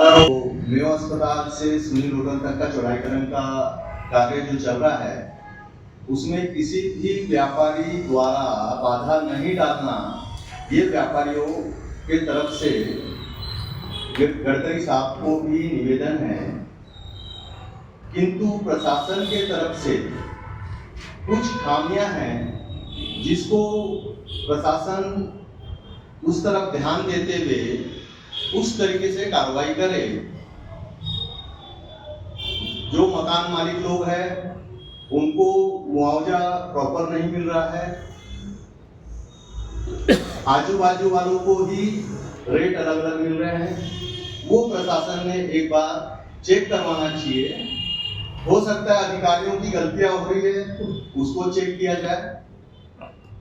तो मेयो अस्पताल से सुनील होटल तक का चौड़ाईकरण का कार्य जो चल रहा है, उसमें किसी भी व्यापारी द्वारा बाधा नहीं डालना, ये व्यापारियों के तरफ से गडकरी साहब को भी निवेदन है। किंतु प्रशासन के तरफ से कुछ खामियां हैं, जिसको प्रशासन उस तरफ ध्यान देते हुए उस तरीके से कार्रवाई करे। जो मकान मालिक लोग हैं, उनको मुआवजा प्रॉपर नहीं मिल रहा है, आजू बाजू वालों को ही रेट अलग अलग मिल रहे हैं। वो प्रशासन ने एक बार चेक करवाना चाहिए। हो सकता है अधिकारियों की गलतियां हो रही है, उसको चेक किया जाए।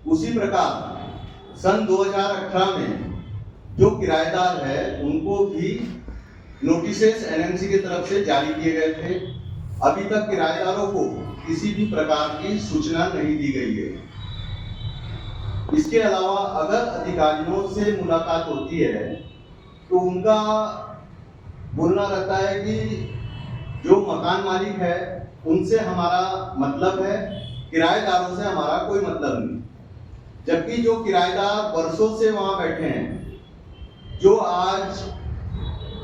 उसी प्रकार सन 2018 में जो किराएदार है, उनको भी नोटिसेस एनएमसी की तरफ से जारी किए गए थे। अभी तक किराएदारों को किसी भी प्रकार की सूचना नहीं दी गई है। इसके अलावा अगर अधिकारियों से मुलाकात होती है तो उनका बोलना रहता है कि जो मकान मालिक है उनसे हमारा मतलब है, किराएदारों से हमारा कोई मतलब नहीं। जबकि जो किराएदार वर्षों से वहां बैठे हैं, जो आज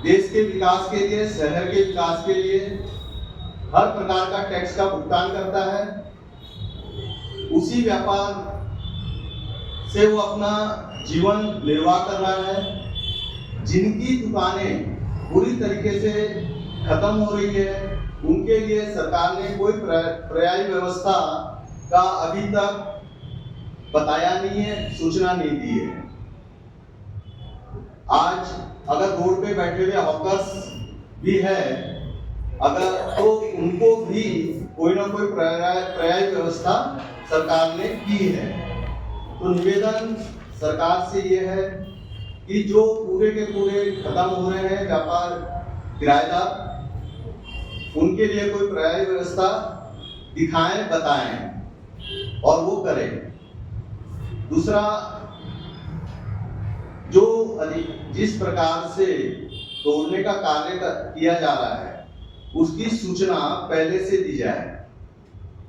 देश के विकास के लिए, शहर के विकास के लिए हर प्रकार का टैक्स का भुगतान करता है, उसी व्यापार से वो अपना जीवन निर्वाह कर रहा है। जिनकी दुकानें पूरी तरीके से खत्म हो रही है, उनके लिए सरकार ने कोई पर्यायी व्यवस्था का अभी तक बताया नहीं है, सूचना नहीं दी है। आज अगर रोड पे बैठे हुए हॉकर्स भी है, अगर तो उनको भी कोई ना कोई पर्यायी व्यवस्था सरकार ने की है। तो निवेदन सरकार से ये है कि जो पूरे के पूरे खत्म हो रहे हैं व्यापार किराएदार, उनके लिए कोई पर्यायी व्यवस्था दिखाएं, बताएं और वो करें। दूसरा, जो जिस प्रकार से तोड़ने का कार्य किया जा रहा है, उसकी सूचना पहले से दी जाए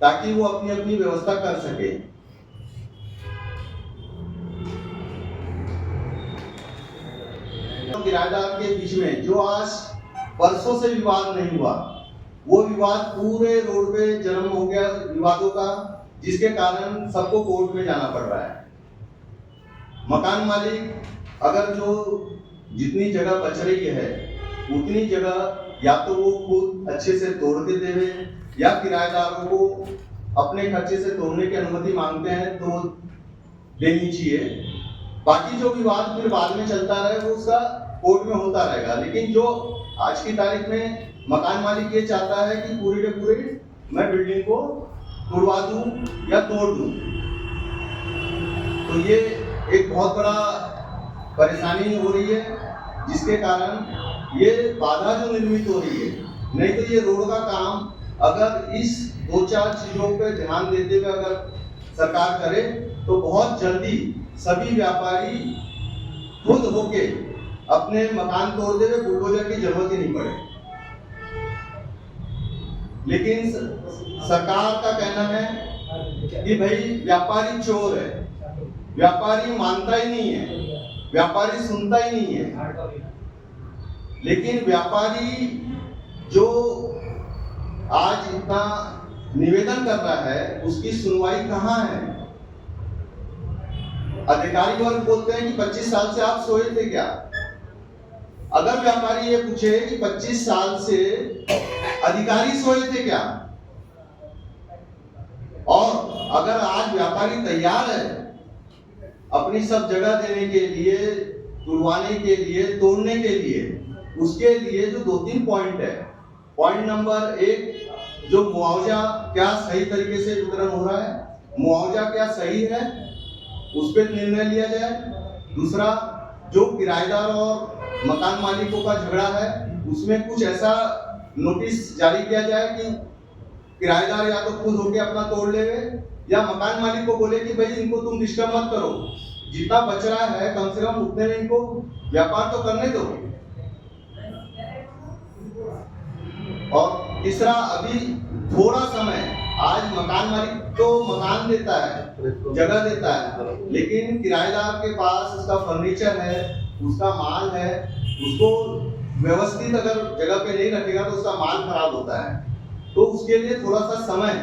ताकि वो अपनी अपनी व्यवस्था कर सके। किराएदार के बीच में जो आज वर्षों से विवाद नहीं हुआ, वो विवाद पूरे रोड पे जन्म हो गया विवादों का, जिसके कारण सबको कोर्ट में जाना पड़ रहा है। मकान मालिक अगर जो जितनी जगह बच रही है, उतनी जगह या तो वो खुद अच्छे से तोड़ के देवे, या किराएदारों को अपने खर्चे से तोड़ने की अनुमति मांगते हैं तो देनी चाहिए। बाकी जो विवाद फिर बाद में चलता रहे, वो उसका कोर्ट में होता रहेगा। लेकिन जो आज की तारीख में मकान मालिक ये चाहता है कि पूरी के पूरी मैं बिल्डिंग को तोड़वा दूं या तोड़ दूं, तो ये एक बहुत बड़ा परेशानी हो रही है, जिसके कारण ये बाधा जो निर्मित हो रही है। नहीं तो ये रोड का काम अगर इस 2-4 चीजों पे ध्यान देते हुए अगर सरकार करे, तो बहुत जल्दी सभी व्यापारी खुद होके अपने मकान तोड़ देवे, बुलडोजर की जरूरत ही नहीं पड़े। लेकिन सरकार का कहना है कि भाई व्यापारी चोर है, व्यापारी मानता ही नहीं है, व्यापारी सुनता ही नहीं है। लेकिन व्यापारी जो आज इतना निवेदन कर रहा है, उसकी सुनवाई कहाँ है? अधिकारी वर्ग बोलते हैं कि 25 साल से आप सोए थे क्या? अगर व्यापारी ये पूछे कि 25 साल से अधिकारी सोए थे क्या, और अगर आज व्यापारी तैयार है अपनी सब जगह देने के लिए, तुड़वाने के लिए, तोड़ने के लिए, उसके लिए जो 2-3 पॉइंट है। पॉइंट नंबर 1, जो मुआवजा क्या सही तरीके से वितरण हो रहा है, मुआवजा क्या सही है, उस पर निर्णय लिया जाए। दूसरा, जो किराएदार और मकान मालिकों का झगड़ा है, उसमें कुछ ऐसा नोटिस जारी किया जाए कि किराएदार या तो खुद होके अपना तोड़ लेवे, या मकान मालिक को बोले कि भाई इनको तुम डिस्टर्ब मत करो, जितना बच रहा है कम से कम उतने में इनको व्यापार तो करने दो। तीसरा, अभी थोड़ा समय, आज मकान मालिक तो मकान देता है, जगह देता है, लेकिन किराएदार के पास उसका फर्नीचर है, उसका माल है, उसको व्यवस्थित अगर जगह पे नहीं रखेगा तो उसका माल खराब होता है। तो उसके लिए थोड़ा सा समय,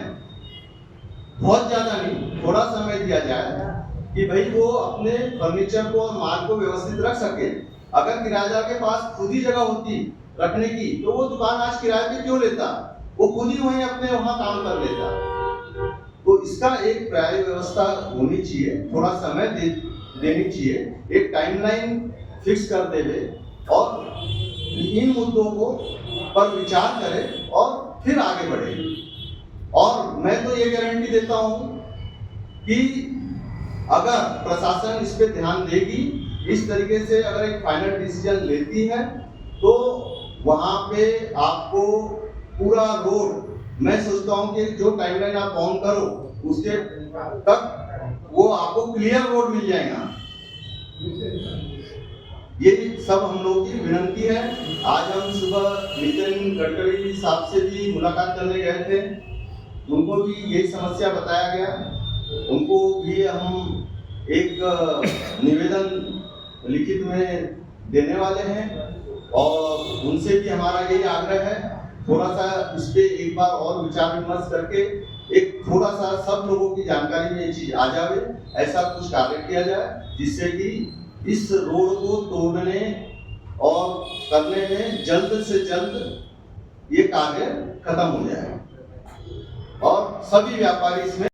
बहुत ज्यादा नहीं, थोड़ा समय दिया जाए कि भाई वो अपने फर्नीचर को और माल को व्यवस्थित रख सके। अगर किराएदार के पास खुद ही जगह होती रखने की तो वो दुकान आज किराए पे क्यों लेता, वो खुद ही वहीं अपने वहां काम कर लेता। तो इसका एक पर्याय व्यवस्था होनी चाहिए, थोड़ा समय देनी चाहिए, एक टाइमलाइन फिक्स कर देवे और इन मुद्दों को पर विचार करें और फिर आगे बढ़े। और मैं तो ये गारंटी देता हूं कि अगर प्रशासन इस पे ध्यान देगी, इस तरीके से अगर एक फाइनल डिसीजन लेती है, तो वहां पे आपको पूरा रोड, मैं सोचता हूं कि जो टाइमलाइन आप ऑन करो उसके तक वो आपको क्लियर रोड मिल जाएगा। ये सब हम लोगों की विनंती है। आज हम सुबह नितिन गडकरी साहब से भी मुलाकात करने गए थे, उनको भी यही समस्या बताया गया, उनको भी हम एक निवेदन लिखित में देने वाले हैं और उनसे भी हमारा यही आग्रह है, थोड़ा सा इस पे एक बार और विचार विमर्श करके एक थोड़ा सा सब लोगों की जानकारी में ये चीज आ जावे, ऐसा कुछ कार्य किया जाए जिससे कि इस रोड को तोड़ने और करने में जल्द से जल्द ये कार्य खत्म हो जाए और सभी व्यापारी इसमें